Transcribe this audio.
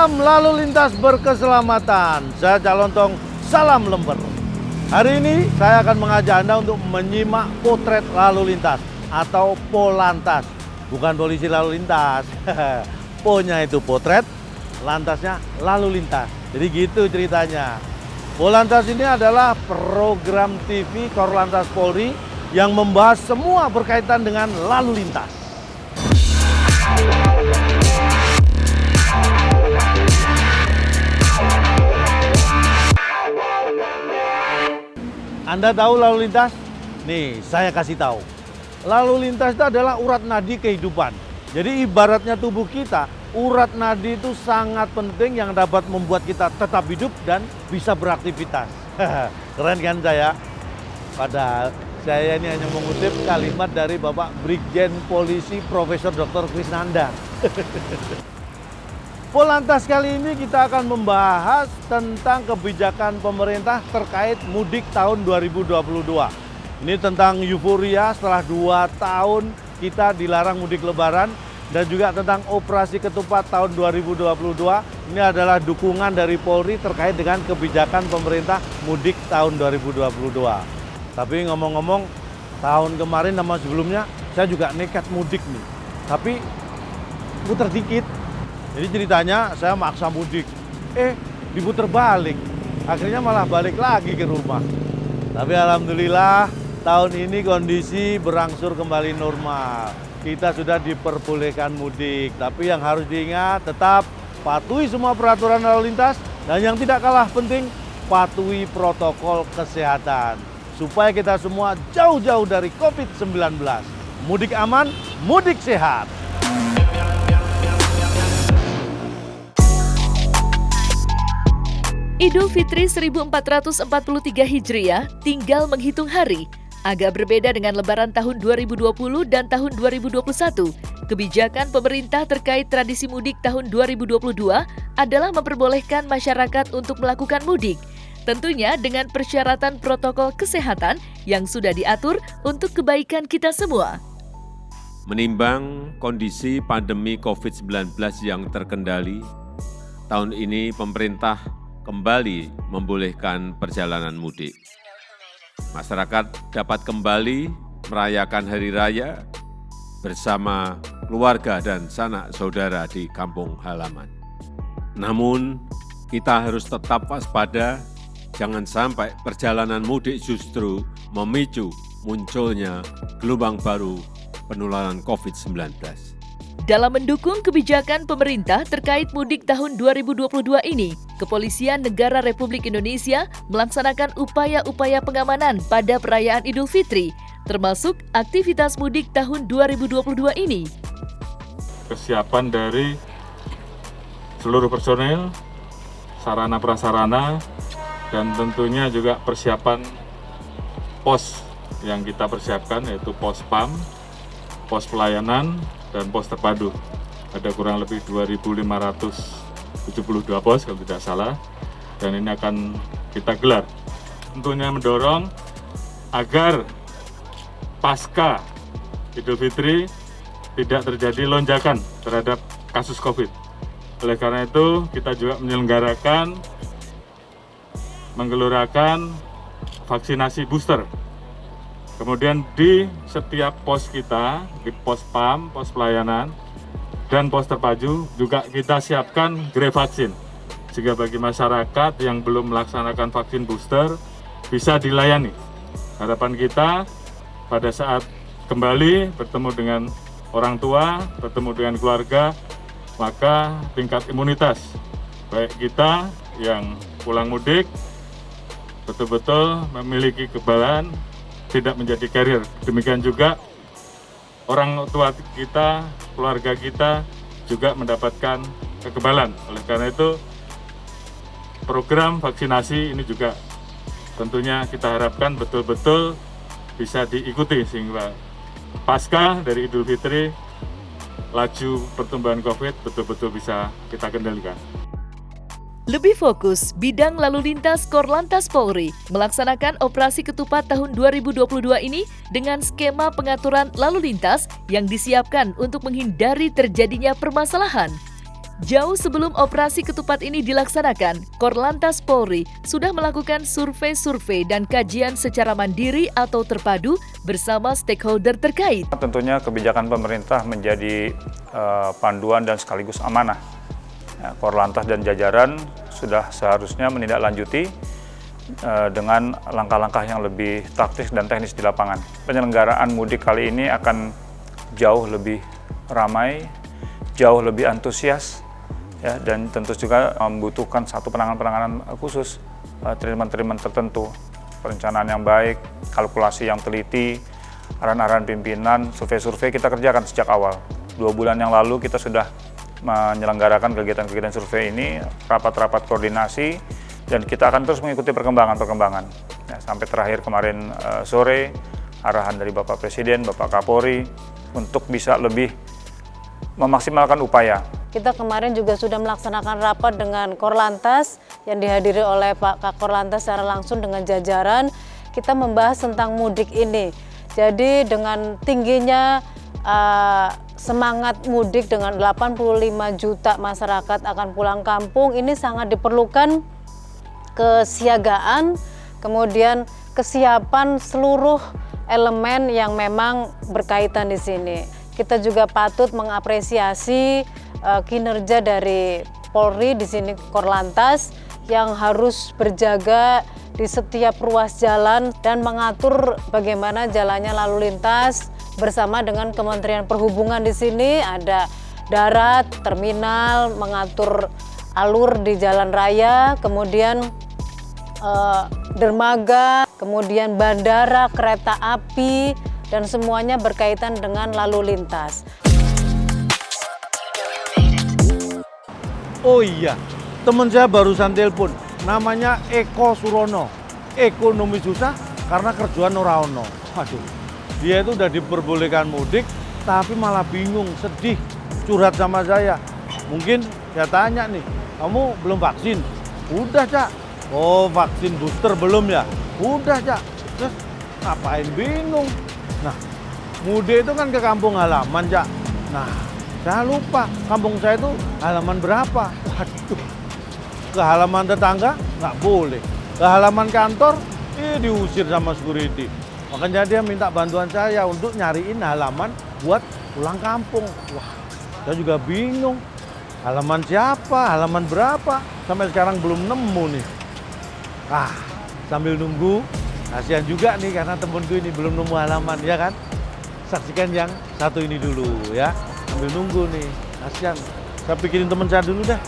Salam lalu lintas berkeselamatan. Saya Calontong, salam lember. Hari ini saya akan mengajak Anda untuk menyimak potret lalu lintas atau Polantas. Bukan polisi lalu lintas. Po-nya itu potret, lantasnya lalu lintas. Jadi gitu ceritanya. Polantas ini adalah program TV Korlantas Polri yang membahas semua berkaitan dengan lalu lintas. Anda tahu lalu lintas? Nih, saya kasih tahu. Lalu lintas itu adalah urat nadi kehidupan. Jadi ibaratnya tubuh kita, urat nadi itu sangat penting yang dapat membuat kita tetap hidup dan bisa beraktivitas. Keren kan saya? Padahal saya ini hanya mengutip kalimat dari Bapak Brigjen Polisi Profesor Dr. Krisnanda. Polantas kali ini kita akan membahas tentang kebijakan pemerintah terkait mudik tahun 2022. Ini tentang euforia setelah 2 tahun kita dilarang mudik lebaran dan juga tentang operasi ketupat tahun 2022. Ini adalah dukungan dari Polri terkait dengan kebijakan pemerintah mudik tahun 2022. Tapi ngomong-ngomong, tahun kemarin sama sebelumnya saya juga nekat mudik nih. Tapi putar dikit. Jadi ceritanya saya maksa mudik, diputer balik, akhirnya malah balik lagi ke rumah. Tapi alhamdulillah tahun ini kondisi berangsur kembali normal. Kita sudah diperbolehkan mudik, tapi yang harus diingat tetap patuhi semua peraturan lalu lintas dan yang tidak kalah penting patuhi protokol kesehatan supaya kita semua jauh-jauh dari COVID-19. Mudik aman, mudik sehat. Idul Fitri 1443 Hijriah tinggal menghitung hari. Agak berbeda dengan Lebaran tahun 2020 dan tahun 2021. Kebijakan pemerintah terkait tradisi mudik tahun 2022 adalah memperbolehkan masyarakat untuk melakukan mudik. Tentunya dengan persyaratan protokol kesehatan yang sudah diatur untuk kebaikan kita semua. Menimbang kondisi pandemi COVID-19 yang terkendali, tahun ini pemerintah kembali membolehkan perjalanan mudik. Masyarakat dapat kembali merayakan hari raya bersama keluarga dan sanak saudara di kampung halaman. Namun, kita harus tetap waspada, jangan sampai perjalanan mudik justru memicu munculnya gelombang baru penularan COVID-19. Dalam mendukung kebijakan pemerintah terkait mudik tahun 2022 ini, Kepolisian Negara Republik Indonesia melaksanakan upaya-upaya pengamanan pada perayaan Idul Fitri, termasuk aktivitas mudik tahun 2022 ini. Kesiapan dari seluruh personel, sarana prasarana, dan tentunya juga persiapan pos yang kita persiapkan, yaitu pos PAM, pos pelayanan, dan pos terpadu. Ada kurang lebih 2.572 pos kalau tidak salah, dan ini akan kita gelar. Tentunya mendorong agar pasca Idul Fitri tidak terjadi lonjakan terhadap kasus COVID. Oleh karena itu, kita juga menggelurakan vaksinasi booster. Kemudian di setiap pos kita, di pos PAM, pos pelayanan, dan pos terpadu juga kita siapkan gerai vaksin. Sehingga bagi masyarakat yang belum melaksanakan vaksin booster bisa dilayani. Harapan kita pada saat kembali bertemu dengan orang tua, bertemu dengan keluarga, maka tingkat imunitas baik kita yang pulang mudik betul-betul memiliki kekebalan, tidak menjadi carrier. Demikian juga orang tua kita, keluarga kita juga mendapatkan kekebalan. Oleh karena itu, program vaksinasi ini juga tentunya kita harapkan betul-betul bisa diikuti sehingga pasca dari Idul Fitri, laju pertumbuhan COVID betul-betul bisa kita kendalikan. Lebih fokus, bidang lalu lintas Korlantas Polri melaksanakan operasi ketupat tahun 2022 ini dengan skema pengaturan lalu lintas yang disiapkan untuk menghindari terjadinya permasalahan. Jauh sebelum operasi ketupat ini dilaksanakan, Korlantas Polri sudah melakukan survei-survei dan kajian secara mandiri atau terpadu bersama stakeholder terkait. Tentunya kebijakan pemerintah menjadi panduan dan sekaligus amanah. Korlantas dan jajaran sudah seharusnya menindaklanjuti dengan langkah-langkah yang lebih taktis dan teknis di lapangan. Penyelenggaraan mudik kali ini akan jauh lebih ramai, jauh lebih antusias, ya, dan tentu juga membutuhkan satu penanganan khusus, treatment tertentu, perencanaan yang baik, kalkulasi yang teliti, arahan-arahan pimpinan, survei-survei kita kerjakan sejak awal. 2 bulan yang lalu kita sudah menyelenggarakan kegiatan-kegiatan survei ini, rapat-rapat koordinasi, dan kita akan terus mengikuti perkembangan. Ya, sampai terakhir kemarin sore, arahan dari Bapak Presiden, Bapak Kapolri, untuk bisa lebih memaksimalkan upaya. Kita kemarin juga sudah melaksanakan rapat dengan Korlantas yang dihadiri oleh Pak Kakor-Lantas secara langsung dengan jajaran. Kita membahas tentang mudik ini. Jadi dengan tingginya semangat mudik dengan 85 juta masyarakat akan pulang kampung, ini sangat diperlukan kesiagaan, kemudian kesiapan seluruh elemen yang memang berkaitan di sini. Kita juga patut mengapresiasi kinerja dari Polri di sini, Korlantas, yang harus berjaga di setiap ruas jalan dan mengatur bagaimana jalannya lalu lintas bersama dengan Kementerian Perhubungan. Di sini ada darat, terminal, mengatur alur di jalan raya, kemudian dermaga, kemudian bandara, kereta api, dan semuanya berkaitan dengan lalu lintas. Oh iya, teman saya barusan telepon, namanya Eko Surono. Ekonomi susah karena kerjaan ora ono. Waduh, dia itu udah diperbolehkan mudik, tapi malah bingung, sedih, curhat sama saya. Mungkin saya tanya nih, kamu belum vaksin? Udah, Cak. Oh, vaksin booster belum ya? Udah, Cak. Terus ngapain bingung? Nah, mudik itu kan ke kampung halaman, Cak. Nah, saya lupa kampung saya itu halaman berapa. Waduh, ke halaman tetangga nggak boleh. Ke halaman kantor, diusir sama security. Makanya dia minta bantuan saya untuk nyariin halaman buat pulang kampung. Wah, saya juga bingung. Halaman siapa, halaman berapa, sampai sekarang belum nemu nih. Sambil nunggu, kasihan juga nih karena temenku ini belum nemu halaman, ya kan? Saksikan yang satu ini dulu ya, sambil nunggu nih, kasihan. Saya pikirin teman saya dulu dah.